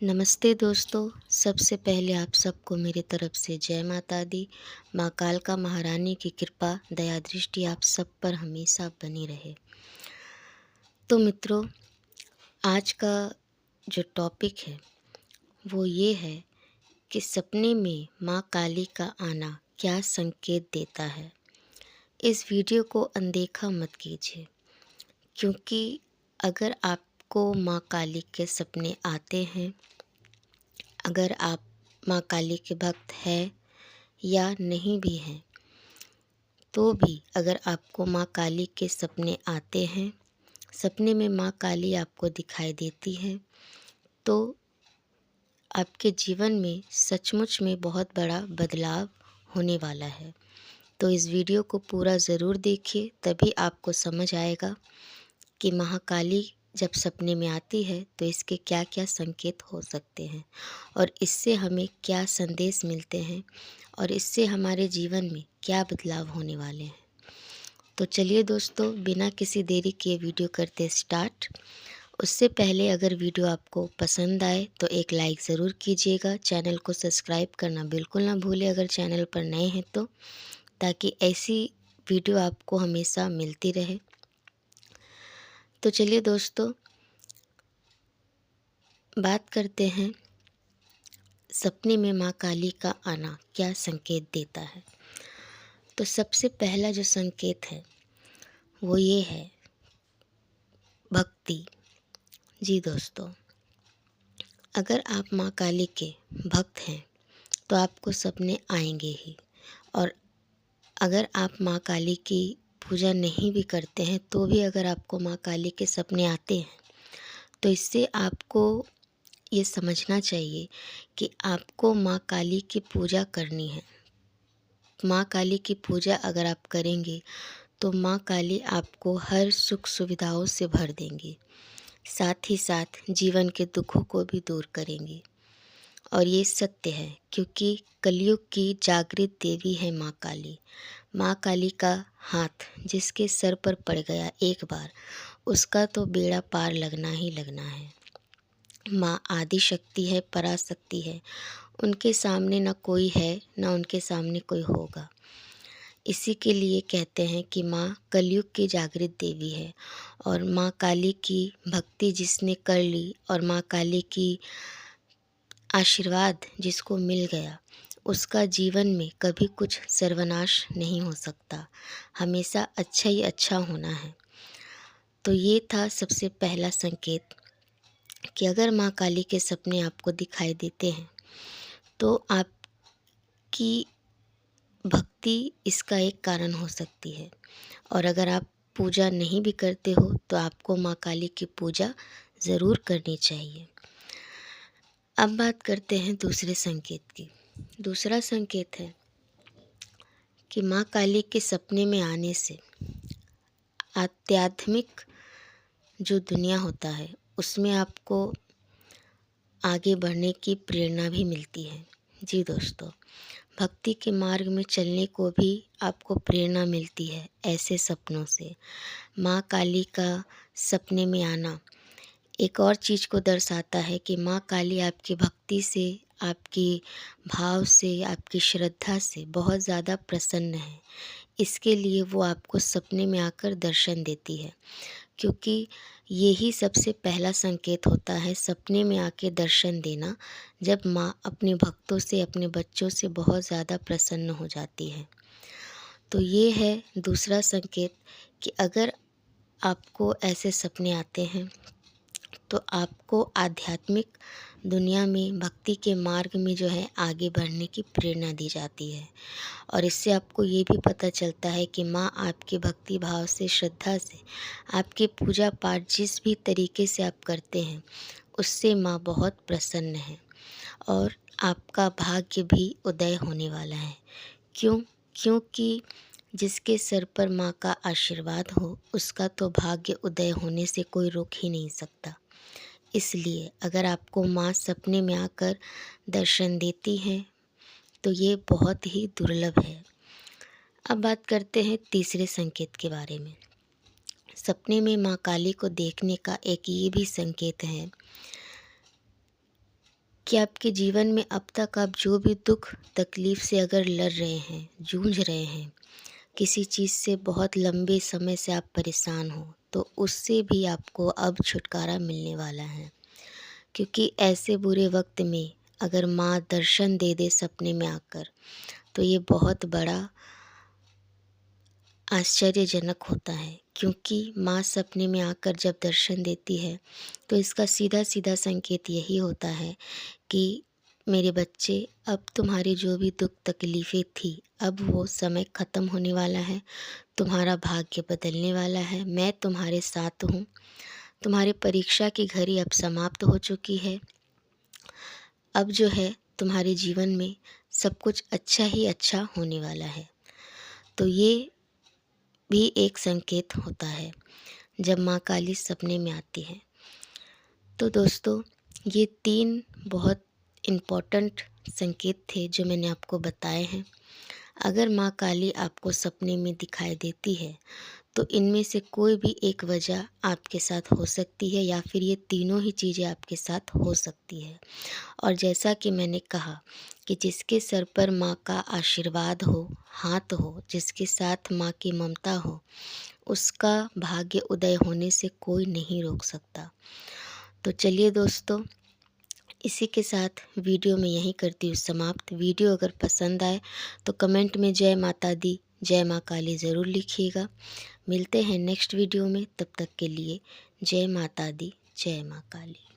नमस्ते दोस्तों। सबसे पहले आप सबको मेरी तरफ से जय माता दी। माँ कालका महारानी की कृपा दया दृष्टि आप सब पर हमेशा बनी रहे। तो मित्रों, आज का जो टॉपिक है वो ये है कि सपने में माँ काली का आना क्या संकेत देता है। इस वीडियो को अनदेखा मत कीजिए, क्योंकि अगर आपको माँ काली के सपने आते हैं, अगर आप माँ काली के भक्त हैं या नहीं भी हैं, तो भी अगर आपको माँ काली के सपने आते हैं, सपने में माँ काली आपको दिखाई देती है, तो आपके जीवन में सचमुच में बहुत बड़ा बदलाव होने वाला है। तो इस वीडियो को पूरा ज़रूर देखिए, तभी आपको समझ आएगा कि महाकाली जब सपने में आती है तो इसके क्या क्या संकेत हो सकते हैं और इससे हमें क्या संदेश मिलते हैं और इससे हमारे जीवन में क्या बदलाव होने वाले हैं। तो चलिए दोस्तों, बिना किसी देरी के वीडियो करते स्टार्ट। उससे पहले अगर वीडियो आपको पसंद आए तो एक लाइक ज़रूर कीजिएगा। चैनल को सब्सक्राइब करना बिल्कुल ना भूलें अगर चैनल पर नए हैं तो, ताकि ऐसी वीडियो आपको हमेशा मिलती रहे। तो चलिए दोस्तों, बात करते हैं सपने में माँ काली का आना क्या संकेत देता है। तो सबसे पहला जो संकेत है वो ये है भक्ति। जी दोस्तों, अगर आप माँ काली के भक्त हैं तो आपको सपने आएंगे ही, और अगर आप माँ काली की पूजा नहीं भी करते हैं तो भी अगर आपको माँ काली के सपने आते हैं तो इससे आपको ये समझना चाहिए कि आपको माँ काली की पूजा करनी है। माँ काली की पूजा अगर आप करेंगे तो माँ काली आपको हर सुख सुविधाओं से भर देंगी, साथ ही साथ जीवन के दुखों को भी दूर करेंगी। और ये सत्य है, क्योंकि कलयुग की जागृत देवी है माँ काली। माँ काली का हाथ जिसके सर पर पड़ गया एक बार, उसका तो बेड़ा पार लगना ही लगना है। माँ आदि शक्ति है, पराशक्ति है। उनके सामने न कोई है, न उनके सामने कोई होगा। इसी के लिए कहते हैं कि माँ कलयुग की जागृत देवी है। और माँ काली की भक्ति जिसने कर ली और माँ काली की आशीर्वाद जिसको मिल गया, उसका जीवन में कभी कुछ सर्वनाश नहीं हो सकता। हमेशा अच्छा ही अच्छा होना है। तो ये था सबसे पहला संकेत कि अगर माँ काली के सपने आपको दिखाई देते हैं तो आपकी भक्ति इसका एक कारण हो सकती है। और अगर आप पूजा नहीं भी करते हो तो आपको माँ काली की पूजा ज़रूर करनी चाहिए। अब बात करते हैं दूसरे संकेत की। दूसरा संकेत है कि माँ काली के सपने में आने से आध्यात्मिक जो दुनिया होता है उसमें आपको आगे बढ़ने की प्रेरणा भी मिलती है। जी दोस्तों, भक्ति के मार्ग में चलने को भी आपको प्रेरणा मिलती है ऐसे सपनों से। माँ काली का सपने में आना एक और चीज़ को दर्शाता है कि माँ काली आपकी भक्ति से, आपकी भाव से, आपकी श्रद्धा से बहुत ज़्यादा प्रसन्न है। इसके लिए वो आपको सपने में आकर दर्शन देती है, क्योंकि यही सबसे पहला संकेत होता है सपने में आके दर्शन देना, जब माँ अपने भक्तों से, अपने बच्चों से बहुत ज़्यादा प्रसन्न हो जाती है। तो ये है दूसरा संकेत कि अगर आपको ऐसे सपने आते हैं तो आपको आध्यात्मिक दुनिया में, भक्ति के मार्ग में जो है आगे बढ़ने की प्रेरणा दी जाती है। और इससे आपको ये भी पता चलता है कि माँ आपके भक्ति भाव से, श्रद्धा से, आपके पूजा पाठ जिस भी तरीके से आप करते हैं उससे माँ बहुत प्रसन्न है और आपका भाग्य भी उदय होने वाला है। क्योंकि जिसके सर पर माँ का आशीर्वाद हो उसका तो भाग्य उदय होने से कोई रोक ही नहीं सकता। इसलिए अगर आपको माँ सपने में आकर दर्शन देती हैं तो ये बहुत ही दुर्लभ है। अब बात करते हैं तीसरे संकेत के बारे में। सपने में माँ काली को देखने का एक ये भी संकेत है कि आपके जीवन में अब तक आप जो भी दुख तकलीफ़ से अगर लड़ रहे हैं, जूझ रहे हैं, किसी चीज़ से बहुत लंबे समय से आप परेशान हो, तो उससे भी आपको अब छुटकारा मिलने वाला है। क्योंकि ऐसे बुरे वक़्त में अगर माँ दर्शन दे दे सपने में आकर, तो ये बहुत बड़ा आश्चर्यजनक होता है। क्योंकि माँ सपने में आकर जब दर्शन देती है, तो इसका सीधा-सीधा संकेत यही होता है कि मेरे बच्चे, अब तुम्हारी जो भी दुख तकलीफ़ें थी, अब वो समय ख़त्म होने वाला है, तुम्हारा भाग्य बदलने वाला है, मैं तुम्हारे साथ हूँ। तुम्हारी परीक्षा की घड़ी अब समाप्त हो चुकी है। अब जो है तुम्हारे जीवन में सब कुछ अच्छा ही अच्छा होने वाला है। तो ये भी एक संकेत होता है जब माँ काली सपने में आती है। तो दोस्तों, ये 3 बहुत इम्पोर्टेंट संकेत थे जो मैंने आपको बताए हैं। अगर माँ काली आपको सपने में दिखाई देती है, तो इनमें से कोई भी एक वजह आपके साथ हो सकती है या फिर ये तीनों ही चीज़ें आपके साथ हो सकती है। और जैसा कि मैंने कहा कि जिसके सर पर माँ का आशीर्वाद हो, हाथ हो, जिसके साथ माँ की ममता हो, उसका भाग्य उदय होने से कोई नहीं रोक सकता। तो चलिए दोस्तों, इसी के साथ वीडियो मैं यहीं करती हूँ समाप्त। वीडियो अगर पसंद आए तो कमेंट में जय माता दी, जय माँ काली ज़रूर लिखिएगा। मिलते हैं नेक्स्ट वीडियो में, तब तक के लिए जय माता दी, जय माँ काली।